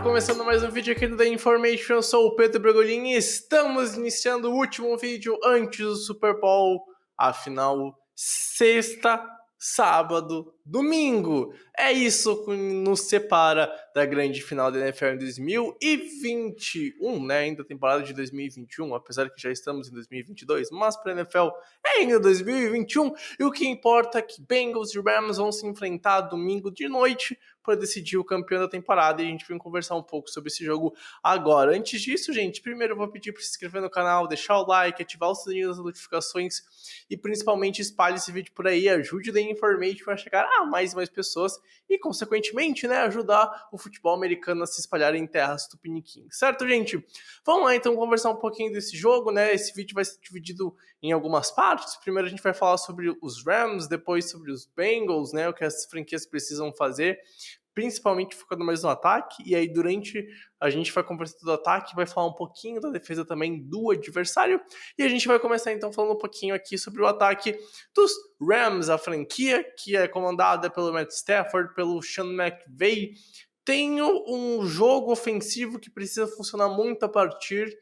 Começando mais um vídeo aqui do The Information, eu sou o Pedro Bragolin e estamos iniciando o último vídeo antes do Super Bowl, afinal, sexta, sábado, domingo. É isso que nos separa da grande final da NFL em 2021, né? Ainda temporada de 2021, apesar que já estamos em 2022, mas para a NFL é ainda 2021 e o que importa é que Bengals e Rams vão se enfrentar domingo de noite para decidir o campeão da temporada e a gente vem conversar um pouco sobre esse jogo agora. Antes disso, gente, primeiro eu vou pedir para se inscrever no canal, deixar o like, ativar o sininho das notificações e principalmente espalhe esse vídeo por aí, ajude o The Information a chegar a mais e mais pessoas e, consequentemente, né, ajudar o futebol americano a se espalhar em terras tupiniquins. Certo, gente? Vamos lá, então, conversar um pouquinho desse jogo, né? Esse vídeo vai ser dividido em algumas partes. Primeiro a gente vai falar sobre os Rams, depois sobre os Bengals, né? O que as franquias precisam fazer, principalmente focando mais no ataque, e aí durante a gente vai conversar do ataque, vai falar um pouquinho da defesa também do adversário, e a gente vai começar então falando um pouquinho aqui sobre o ataque dos Rams, a franquia que é comandada pelo Matt Stafford, pelo Sean McVay. Tem um jogo ofensivo que precisa funcionar muito a partir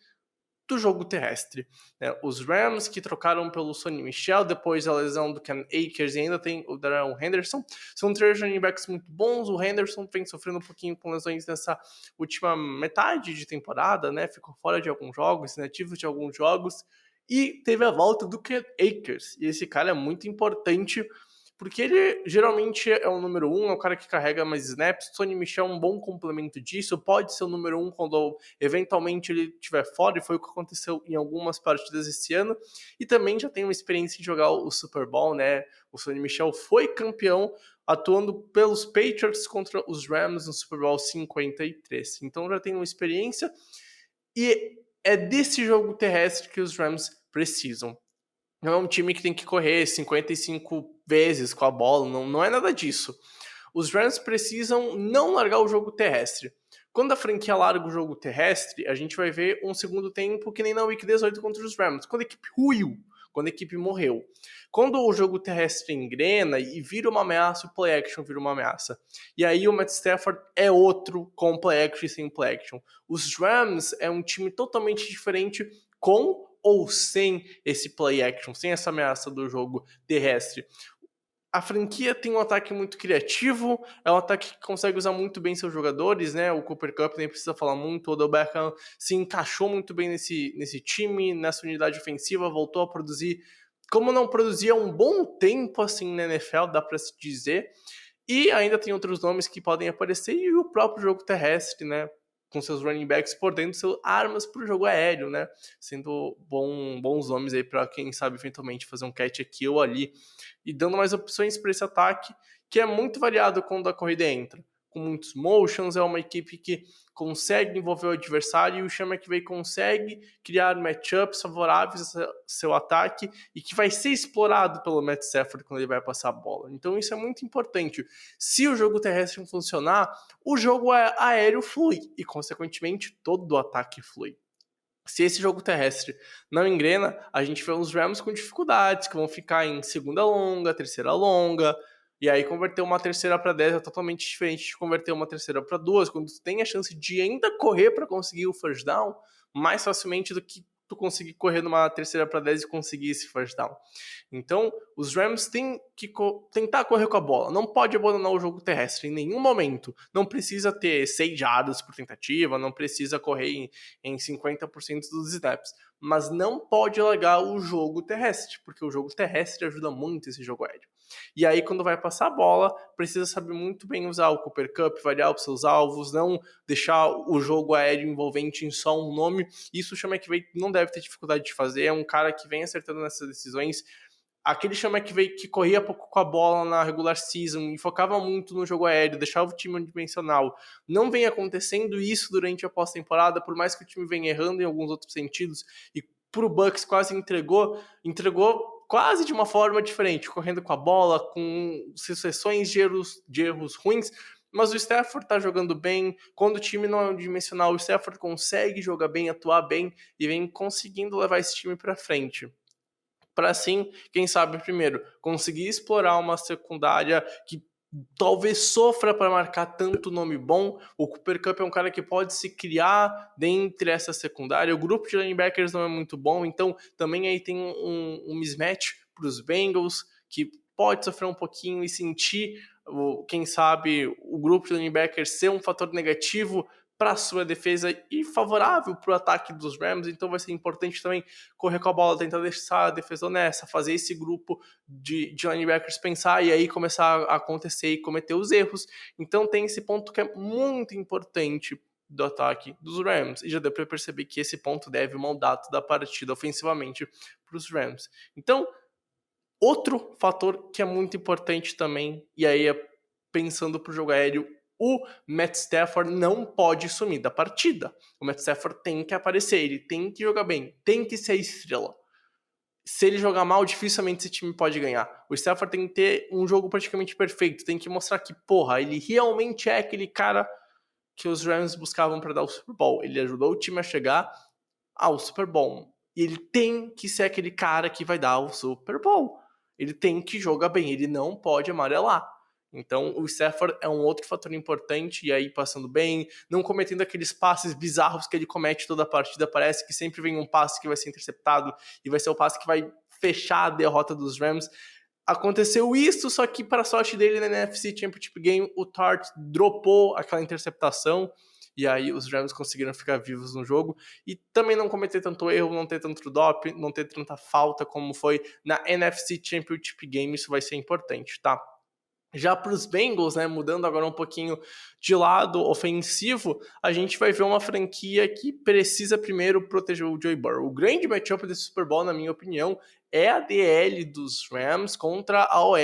do jogo terrestre, né? Os Rams, que trocaram pelo Sonny Michel depois da lesão do Cam Akers e ainda tem o Darrell Henderson, são três running backs muito bons. O Henderson vem sofrendo um pouquinho com lesões nessa última metade de temporada, né? Ficou fora de alguns jogos, inativo de alguns jogos, e teve a volta do Cam Akers, e esse cara é muito importante porque ele geralmente é o número 1, é o cara que carrega mais snaps. Sonny Michel é um bom complemento disso, pode ser o número 1 quando eventualmente ele estiver fora, e foi o que aconteceu em algumas partidas esse ano, e também já tem uma experiência em jogar o Super Bowl, né? O Sonny Michel foi campeão atuando pelos Patriots contra os Rams no Super Bowl 53, então já tem uma experiência, e é desse jogo terrestre que os Rams precisam. Não é um time que tem que correr 55 vezes com a bola, não é nada disso. Os Rams precisam não largar o jogo terrestre. Quando a franquia larga o jogo terrestre, a gente vai ver um segundo tempo que nem na Week 18 contra os Rams, quando a equipe ruiu, quando a equipe morreu. Quando o jogo terrestre engrena e vira uma ameaça, o play action vira uma ameaça. E aí o Matt Stafford é outro com play action e sem play action. Os Rams é um time totalmente diferente com ou sem esse play action, sem essa ameaça do jogo terrestre. A franquia tem um ataque muito criativo, é um ataque que consegue usar muito bem seus jogadores, né? O Cooper Kupp nem precisa falar muito, o Odell Beckham se encaixou muito bem nesse time, nessa unidade ofensiva, voltou a produzir como não produzia há um bom tempo assim na NFL, dá para se dizer. E ainda tem outros nomes que podem aparecer, e o próprio jogo terrestre, né? Com seus running backs podendo ser armas para o jogo aéreo, né? Sendo bons nomes aí para quem sabe eventualmente fazer um catch aqui ou ali, e dando mais opções para esse ataque, que é muito variado quando a corrida entra. Com muitos motions, é uma equipe que consegue envolver o adversário, e o Sean McVay consegue criar matchups favoráveis ao seu ataque e que vai ser explorado pelo Matt Stafford quando ele vai passar a bola. Então isso é muito importante. Se o jogo terrestre não funcionar, o jogo aéreo flui e, consequentemente, todo o ataque flui. Se esse jogo terrestre não engrena, a gente vê os Rams com dificuldades, que vão ficar em segunda longa, terceira longa, e aí converter uma terceira para 10 é totalmente diferente de converter uma terceira para 2, quando tu tem a chance de ainda correr para conseguir o first down, mais facilmente do que tu conseguir correr numa terceira para 10 e conseguir esse first down. Então, os Rams têm que tentar correr com a bola. Não pode abandonar o jogo terrestre em nenhum momento. Não precisa ter 6 jardas por tentativa, não precisa correr em 50% dos snaps. Mas não pode largar o jogo terrestre, porque o jogo terrestre ajuda muito esse jogo aéreo. E aí, quando vai passar a bola, precisa saber muito bem usar o Cooper Kupp, variar os seus alvos, não deixar o jogo aéreo envolvente em só um nome. Isso o Sean McVay não deve ter dificuldade de fazer. É um cara que vem acertando nessas decisões. Aquele Sean McVay que corria pouco com a bola na regular season e focava muito no jogo aéreo, deixava o time unidimensional. Não vem acontecendo isso durante a pós-temporada, por mais que o time venha errando em alguns outros sentidos, e pro Bucs quase entregou quase de uma forma diferente, correndo com a bola, com sucessões de erros ruins, mas o Stafford tá jogando bem. Quando o time não é unidimensional, o Stafford consegue jogar bem, atuar bem, e vem conseguindo levar esse time para frente. Para assim, quem sabe, primeiro, conseguir explorar uma secundária que talvez sofra para marcar tanto nome bom. O Cooper Kupp é um cara que pode se criar dentre essa secundária. O grupo de linebackers não é muito bom, então também aí tem um mismatch para os Bengals, que pode sofrer um pouquinho e sentir, quem sabe, o grupo de linebackers ser um fator negativo para a sua defesa e favorável para o ataque dos Rams. Então vai ser importante também correr com a bola, tentar deixar a defesa honesta, fazer esse grupo de linebackers pensar e aí começar a acontecer e cometer os erros. Então tem esse ponto que é muito importante do ataque dos Rams, e já deu para perceber que esse ponto deve moldar toda a partida ofensivamente para os Rams. Então, outro fator que é muito importante também, e aí é pensando para o jogo aéreo, o Matt Stafford não pode sumir da partida. O Matt Stafford tem que aparecer, ele tem que jogar bem, tem que ser a estrela. Se ele jogar mal, dificilmente esse time pode ganhar. O Stafford tem que ter um jogo praticamente perfeito, tem que mostrar que, porra, ele realmente é aquele cara que os Rams buscavam para dar o Super Bowl. Ele ajudou o time a chegar ao Super Bowl. E ele tem que ser aquele cara que vai dar o Super Bowl. Ele tem que jogar bem, ele não pode amarelar. Então o Stafford é um outro fator importante, e aí passando bem, não cometendo aqueles passes bizarros que ele comete toda a partida. Parece que sempre vem um passe que vai ser interceptado e vai ser o passe que vai fechar a derrota dos Rams. Aconteceu isso, só que para a sorte dele na NFC Championship Game, o Tart dropou aquela interceptação, e aí os Rams conseguiram ficar vivos no jogo e também não cometer tanto erro, não ter tanto drop, não ter tanta falta como foi na NFC Championship Game. Isso vai ser importante, tá? Já para os Bengals, né, mudando agora um pouquinho de lado ofensivo, a gente vai ver uma franquia que precisa primeiro proteger o Joe Burrow. O grande matchup desse Super Bowl, na minha opinião, é a DL dos Rams contra a OL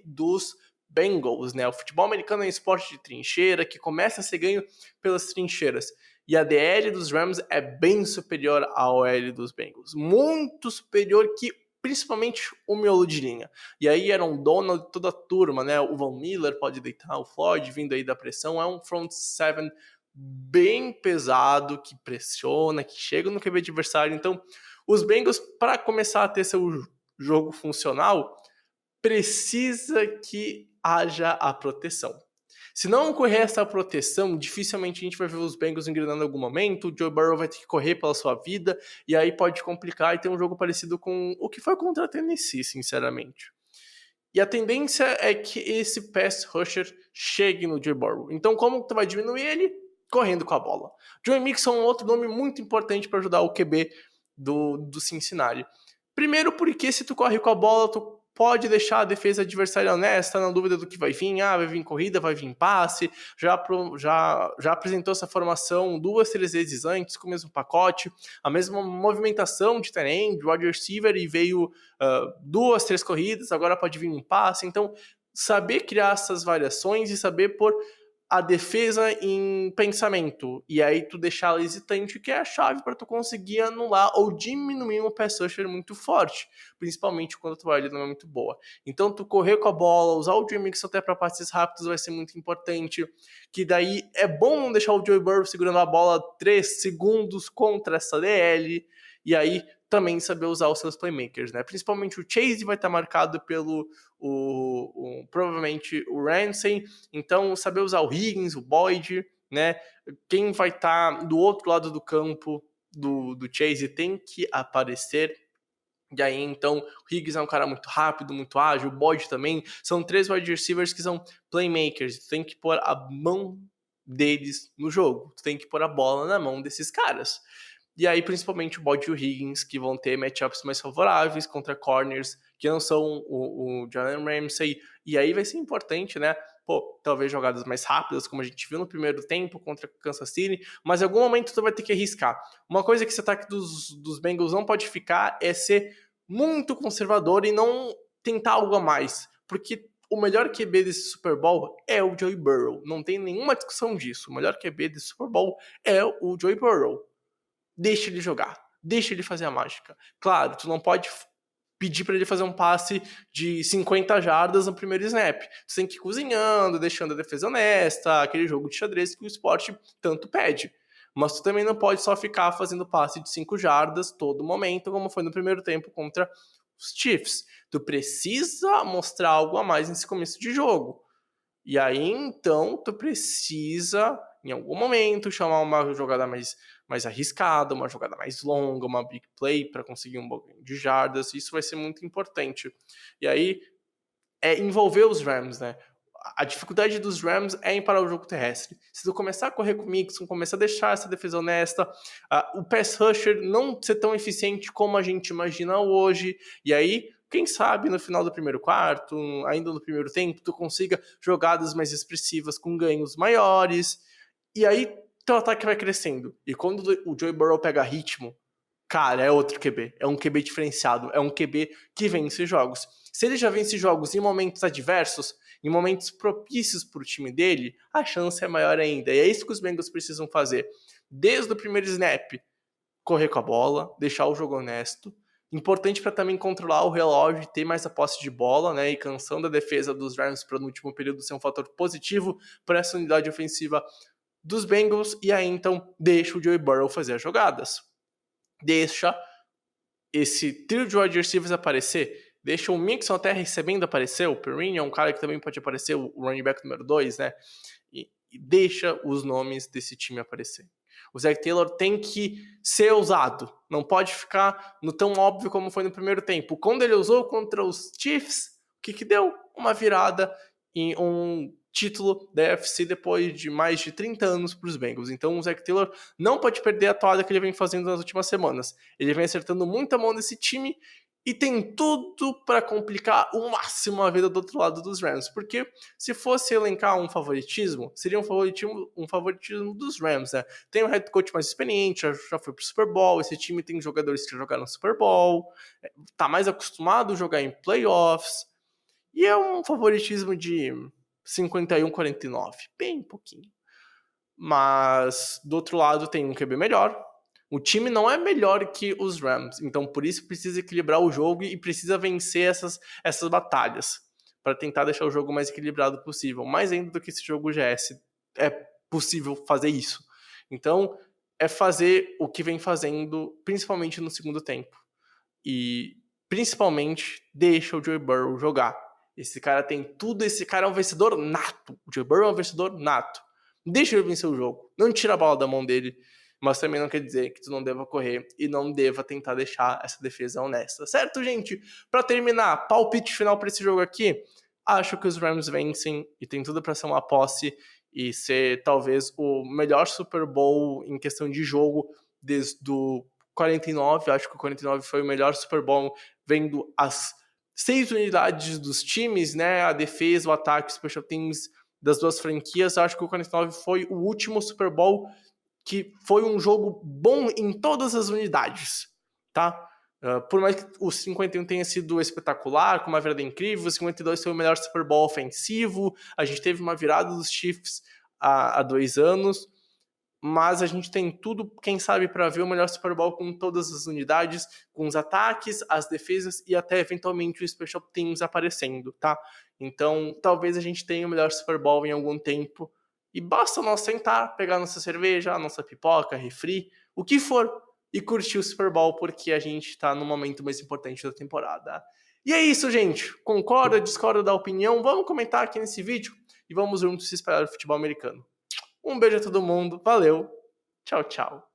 dos Bengals, né? O futebol americano é um esporte de trincheira que começa a ser ganho pelas trincheiras. E a DL dos Rams é bem superior à OL dos Bengals. Muito superior, que principalmente o miolo de linha. E aí era um Donald, toda a turma, né? O Von Miller pode deitar, o Floyd vindo aí da pressão. É um front seven bem pesado, que pressiona, que chega no QB adversário. Então, os Bengals, para começar a ter seu jogo funcional, precisa que haja a proteção. Se não ocorrer essa proteção, dificilmente a gente vai ver os Bengals engrenando em algum momento. O Joe Burrow vai ter que correr pela sua vida, e aí pode complicar e ter um jogo parecido com o que foi contra a Tennessee, sinceramente. E a tendência é que esse pass rusher chegue no Joe Burrow. Então, como tu vai diminuir ele? Correndo com a bola. Joe Mixon é um outro nome muito importante para ajudar o QB do Cincinnati. Primeiro porque se tu corre com a bola, tu pode deixar a defesa adversária honesta, na dúvida do que vai vir. Vai vir corrida, vai vir passe. Já apresentou essa formação 2-3 vezes antes, com o mesmo pacote. A mesma movimentação de tight end, wide receiver, e veio 2-3 corridas, agora pode vir um passe. Então, saber criar essas variações e saber pôr a defesa em pensamento, e aí tu deixar ela hesitante, que é a chave para tu conseguir anular ou diminuir um pass rusher muito forte, principalmente quando a tua linha não é muito boa. Então tu correr com a bola, usar o Dream Mix até para passes rápidos vai ser muito importante, que daí é bom não deixar o Joe Burrow segurando a bola 3 segundos contra essa DL, e aí também saber usar os seus playmakers, né? Principalmente o Chase vai estar marcado pelo provavelmente o Ramsey, então saber usar o Higgins, o Boyd, né? Quem vai estar do outro lado do campo do Chase tem que aparecer. E aí, então, o Higgins é um cara muito rápido, muito ágil, o Boyd também. São 3 wide receivers que são playmakers. Tu tem que pôr a mão deles no jogo. Tu tem que pôr a bola na mão desses caras. E aí, principalmente o Boyd e o Higgins, que vão ter matchups mais favoráveis contra corners, que não são o Jalen Ramsey. E aí vai ser importante, né? Talvez jogadas mais rápidas, como a gente viu no primeiro tempo contra Kansas City, mas em algum momento tu vai ter que arriscar. Uma coisa que esse ataque dos Bengals não pode ficar é ser muito conservador e não tentar algo a mais, porque o melhor QB desse Super Bowl é o Joe Burrow, não tem nenhuma discussão disso. O melhor QB desse Super Bowl é o Joe Burrow. Deixa ele jogar, deixa ele fazer a mágica. Claro, tu não pode pedir para ele fazer um passe de 50 jardas no primeiro snap. Tu tem que ir cozinhando, deixando a defesa honesta, aquele jogo de xadrez que o esporte tanto pede. Mas tu também não pode só ficar fazendo passe de 5 jardas todo momento, como foi no primeiro tempo contra os Chiefs. Tu precisa mostrar algo a mais nesse começo de jogo. E aí, então, tu precisa, em algum momento, chamar uma jogada mais arriscada, uma jogada mais longa, uma big play para conseguir um pouquinho de jardas. Isso vai ser muito importante. E aí, envolver os Rams, né? A dificuldade dos Rams é em parar o jogo terrestre. Se tu começar a correr com o Mixon, começar a deixar essa defesa honesta, o pass rusher não ser tão eficiente como a gente imagina hoje, e aí, quem sabe no final do primeiro quarto, ainda no primeiro tempo, tu consiga jogadas mais expressivas com ganhos maiores, e aí teu ataque vai crescendo. E quando o Joe Burrow pega ritmo, cara, é outro QB. É um QB diferenciado. É um QB que vence jogos. Se ele já vence jogos em momentos adversos, em momentos propícios para o time dele, a chance é maior ainda. E é isso que os Bengals precisam fazer. Desde o primeiro snap, correr com a bola, deixar o jogo honesto. Importante para também controlar o relógio e ter mais a posse de bola, né? E cansando a defesa dos Rams para no último período ser um fator positivo para essa unidade ofensiva dos Bengals. E aí então deixa o Joe Burrow fazer as jogadas. Deixa esse trio de wide receivers aparecer, deixa o Mixon até recebendo aparecer, o Perrine é um cara que também pode aparecer, o running back número 2, né? E deixa os nomes desse time aparecer. O Zac Taylor tem que ser ousado, não pode ficar no tão óbvio como foi no primeiro tempo. Quando ele usou contra os Chiefs, o que deu? Uma virada em um título da AFC depois de mais de 30 anos para os Bengals. Então o Zac Taylor não pode perder a toada que ele vem fazendo nas últimas semanas. Ele vem acertando muita mão nesse time e tem tudo para complicar o máximo a vida do outro lado dos Rams, porque se fosse elencar um favoritismo, seria um favoritismo dos Rams, né? Tem um head coach mais experiente, já foi pro Super Bowl, esse time tem jogadores que já jogaram no Super Bowl, tá mais acostumado a jogar em playoffs, e é um favoritismo de 51-49, bem pouquinho. Mas do outro lado tem um QB melhor. O time não é melhor que os Rams, então por isso precisa equilibrar o jogo e precisa vencer essas batalhas para tentar deixar o jogo mais equilibrado possível. Mais ainda do que esse jogo GS é possível fazer isso. Então é fazer o que vem fazendo, principalmente no segundo tempo. E principalmente deixa o Joe Burrow jogar. Esse cara tem tudo, esse cara é um vencedor nato. O Joe Burrow é um vencedor nato. Deixa ele vencer o jogo. Não tira a bola da mão dele. Mas também não quer dizer que tu não deva correr e não deva tentar deixar essa defesa honesta. Certo, gente? Para terminar, palpite final para esse jogo aqui. Acho que os Rams vencem e tem tudo para ser uma posse e ser talvez o melhor Super Bowl em questão de jogo desde o 49. Acho que o 49 foi o melhor Super Bowl vendo as 6 unidades dos times, né? A defesa, o ataque, os special teams das duas franquias. Acho que o 49 foi o último Super Bowl que foi um jogo bom em todas as unidades, tá? Por mais que o 51 tenha sido espetacular, com uma virada incrível, o 52 foi o melhor Super Bowl ofensivo, a gente teve uma virada dos Chiefs há 2 anos, mas a gente tem tudo, quem sabe, para ver o melhor Super Bowl com todas as unidades, com os ataques, as defesas e até eventualmente os special teams aparecendo, tá? Então, talvez a gente tenha o melhor Super Bowl em algum tempo, e basta nós sentar, pegar nossa cerveja, nossa pipoca, refri, o que for, e curtir o Super Bowl, porque a gente tá no momento mais importante da temporada. E é isso, gente. Concorda, discorda da opinião? Vamos comentar aqui nesse vídeo e vamos juntos se espalhar o futebol americano. Um beijo a todo mundo, valeu, tchau, tchau.